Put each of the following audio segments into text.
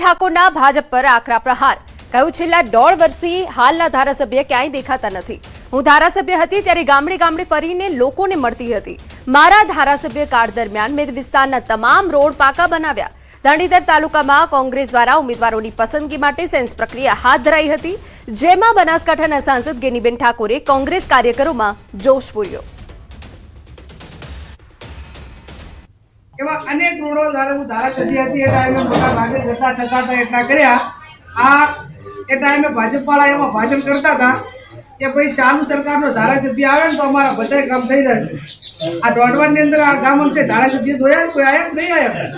ઠાકોરના ભાજપ પર આકરા પ્રહાર. કહ્યું છેલ્લા 1.5 વર્ષથી હાલના ધારાસભ્ય ક્યાંય દેખાતા નથી. હું ધારાસભ્ય હતી ત્યારે ગામડે ગામડે ફરીને લોકોને મળતી હતી. મારા ધારાસભ્ય કાળ દરમિયાન મેં વિસ્તારના તમામ રોડ પાકા બનાવ્યા. ધણીધર તાલુકામાં કોંગ્રેસ દ્વારા ઉમેદવારોની પસંદગી માટે સેન્સ પ્રક્રિયા હાથ ધરાઈ હતી, જેમાં બનાસકાંઠાના સાંસદ ગેનીબેન ઠાકોરે કોંગ્રેસ કાર્યકરોમાં જોશ પૂર્યો. એવા અનેક રોડો ધારાસભ્ય હતી એ ટાઈમે મોટા ભાગે જતા થતા હતા એટલા કર્યા. આ એ ટાઈમે ભાજપવાળા એમાં ભાષણ કરતા હતા કે ભાઈ ચાલુ સરકારનો ધારાસભ્ય આવે ને તો અમારા બધા કામ થઈ જશે. આ દોડવાની અંદર આ ગામ છે ધારાસભ્ય જોયા કોઈ આયા નહીં આયા.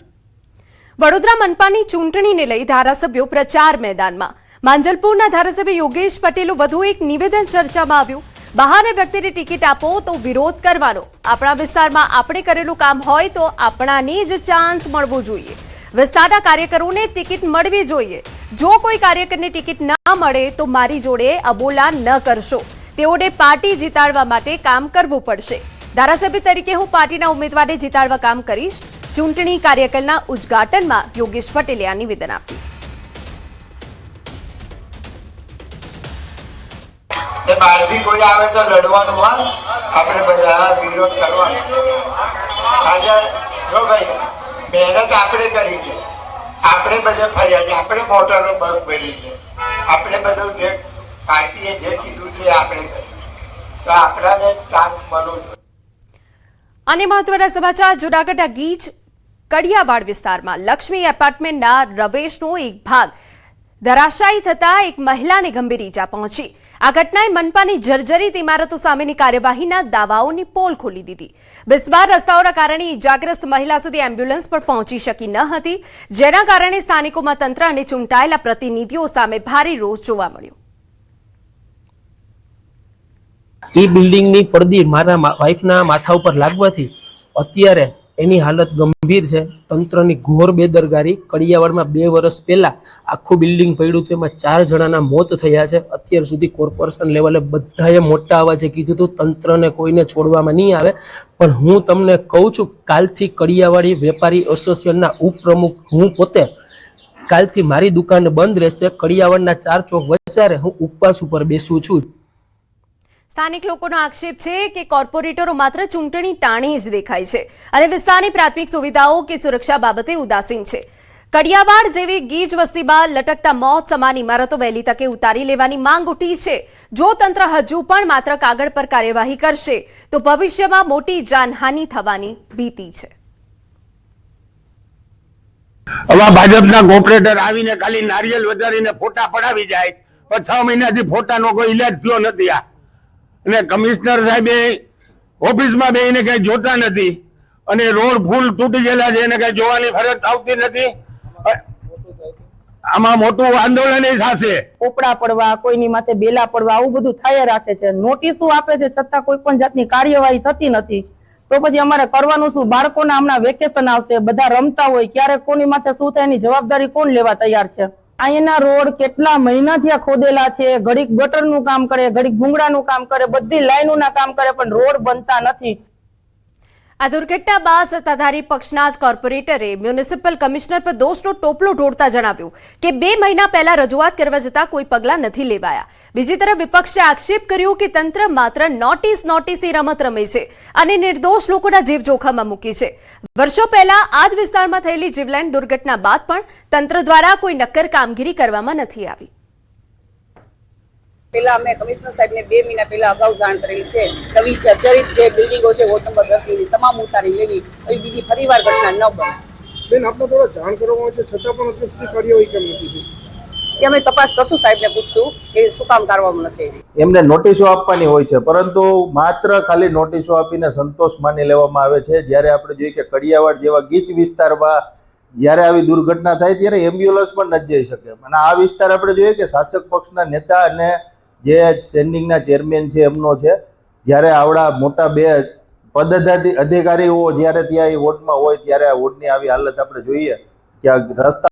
વડોદરા મનપાની ચૂંટણીને લઈ ધારાસભ્યો પ્રચાર મેદાનમાં. માંજલપુરના ધારાસભ્ય યોગેશ પટેલનું વધુ એક નિવેદન ચર્ચામાં આવ્યું. બહાને વ્યક્તિને ટિકિટ આપો તો વિરોધ કરવાનો. આપણા વિસ્તારમાં આપણે કરેલું કામ હોય તો આપણાને જ ચાન્સ મળવો જોઈએ. વિસ્તારના કાર્યકરોને ટિકિટ મળવી જોઈએ. જો કોઈ કાર્યકરને ટિકિટ ના મળે તો મારી જોડે અબોલા ન કરશો. તેઓને પાર્ટી જીતાડવા માટે કામ કરવું પડશે. ધારાસભ્ય તરીકે હું પાર્ટીના ઉમેદવારને જીતાડવા કામ કરીશ. ચૂંટણી કાર્યક્રમના ઉદ્ઘાટનમાં યોગેશ પટેલે આ નિવેદન આપ્યું. બહારથી કોઈ આવે તો લડવાનું હોય, આપણે બધા વિરોધ કરવાનો. આજે જો ભાઈ મહેનત આપણે કરી છે, આપણે બધે ફર્યા છે, આપણે મોટરો બસ ભરી છે, આપણે બધું જે પાર્ટીએ જે કીધું છે આપણે કર્યું, તો આપણાને ચાન્સ મળવો જોઈએ. અને મહત્વના સમાચાર. જૂનાગઢના ગીચ કડિયાવાડ વિસ્તારમાં લક્ષ્મી એપાર્ટમેન્ટના રવેશનો એક ભાગ ધરાશાયી થતા એક મહિલાને ગંભીર ઈજા પહોંચી. આ ઘટનાએ મનપાની જર્જરિત ઇમારતો સામેની કાર્યવાહીના દાવાઓની પોલ ખોલી દીધી. બિસ્માર રસ્તાઓના કારણે ઇજાગ્રસ્ત મહિલા સુધી એમ્બ્યુલન્સ પણ પહોંચી શકી ન હતી, જેના કારણે સ્થાનિકોમાં તંત્ર અને ચૂંટાયેલા પ્રતિનિધિઓ સામે ભારે રોષ જોવા મળ્યો. એ બિલ્ડિંગની પડદી મારા વાઇફના માથા ઉપર લાગવાથી અત્યારે એની હાલત ગંભીર છે. તંત્રની ઘોર બેદરકારી. કડિયાવાડમાં 2 વર્ષ પહેલા આખું બિલ્ડિંગ પડ્યું હતું, એમાં 4 જણાના મોત થયા છે. અત્યાર સુધી કોર્પોરેશન લેવલે બધાએ મોટા અવાજે કીધું હતું તંત્રને કોઈને છોડવામાં નહીં આવે. પણ હું તમને કહું છું, કાલથી કડિયાવાડી વેપારી એસોસિએશનના ઉપપ્રમુખ હું પોતે, કાલથી મારી દુકાન બંધ રહેશે. કડિયાવાડના 4 ચોક વચ્ચે હું ઉપવાસ ઉપર બેસું છું. સ્થાનિક લોકોનો આક્ષેપ છે કે કોર્પોરેટરો માત્ર ચૂંટણી ટાણી જ દેખાય છે અને વિસ્તારની પ્રાથમિક સુવિધાઓ કે સુરક્ષા બાબતે ઉદાસીન છે. કડિયાવાડ જેવી ગીચ વસ્તીમાં લટકતા મોત સમાન ઇમારતો વહેલી તકે ઉતારી લેવાની માંગ ઉઠી છે. જો તંત્ર હજુ પણ માત્ર કાગળ પર કાર્યવાહી કરશે તો ભવિષ્યમાં મોટી જાનહાનિ થવાની ભીતિ છે. હવે ભાજપના કોર્પોરેટર આવીને ખાલી નારિયેલ વધારીને ફોટા પડાવી જાય, પણ 6 મહિનાથી ફોટાનો કોઈ ઇલાજ થયો નથી. અને કમિશનર સાહેબે ઓફિસમાં બેસીને કઈ જોતા નથી અને રોડ ફૂલ તૂટી ગયેલા છે, એને કઈ જોવાની ફરજ આવતી નથી. આમાં મોટું આંદોલન થશે. પોપડા પડવા, કોઈની માથે બેલા પડવા, આવું બધું થયા રાખે છે. નોટિસો આપે છે છતાં કોઈ પણ જાતની કાર્યવાહી થતી નથી. તો પછી અમારે કરવાનું શું? બાળકોના હમણાં વેકેશન આવશે, બધા રમતા હોય, ક્યારે કોની માથે શું થાય એની જવાબદારી કોણ લેવા તૈયાર છે? અહીંના રોડ કેટલા મહિનાથી ખોદેલા છે. ઘડીક ગટરનું કામ કરે, ઘડીક ભૂંગળાનું કામ કરે, બધી લાઈનોના કામ કરે, પણ રોડ બનતા નથી. આ દુર્ઘટના બાદ સત્તાધારી પક્ષના જ કોર્પોરેટરે મ્યુનિસિપલ કમિશનર પર દોષનો ટોપલો ઢોળતા જણાવ્યું કે 2 મહિના પહેલા રજૂઆત કરવા જતાં કોઈ પગલાં નથી લેવાયા. બીજી તરફ વિપક્ષે આક્ષેપ કર્યો કે તંત્ર માત્ર નોટિસની રમત રમે છે અને નિર્દોષ લોકોના જીવ જોખમમાં મૂકી છે. વર્ષો પહેલા આ જ વિસ્તારમાં થયેલી જીવલેણ દુર્ઘટના બાદ પણ તંત્ર દ્વારા કોઈ નક્કર કામગીરી કરવામાં નથી આવી. પેલા અમે કમિશનર સાહેબને 2 મહિના પહેલા અગાઉ જાણ કરેલી છે. નવી જર્જરિત જે બિલ્ડિંગો છે વોર્ડ નંબર 10 ની તમામ ઉતારી લેવી, હવે બીજી ફરીવાર ઘટના ન બને. બેન, આપણે થોડો જાણ કરવામાં આવે છે છતાં પણ અત્યાર સુધી કાર્યવાહી કેમ નથી થઈ? એ અમે તપાસ કરશું, સાહેબને પૂછશું કે શું કામ કરવામાં નથી આવી. એમને નોટિસો આપવાની હોય છે, પરંતુ માત્ર ખાલી નોટિસો આપીને સંતોષ માની લેવામાં આવે છે. જ્યારે આપણે જોઈએ કે કડિયાવાડ જેવા ગીચ વિસ્તારમાં જ્યારે આવી દુર્ઘટના થાય ત્યારે એમ્બ્યુલન્સ પણ નથી જઈ શકે. અને આ વિસ્તાર આપણે જોઈએ કે શાસક પક્ષના નેતા અને જે સ્ટેન્ડિંગના ચેરમેન છે એમનો છે. જ્યારે આવડા મોટા 2 પદાધિકારીઓ જ્યારે ત્યાં એ વોર્ડમાં હોય ત્યારે આ વોર્ડની આવી હાલત આપણે જોઈએ કે આ રસ્તા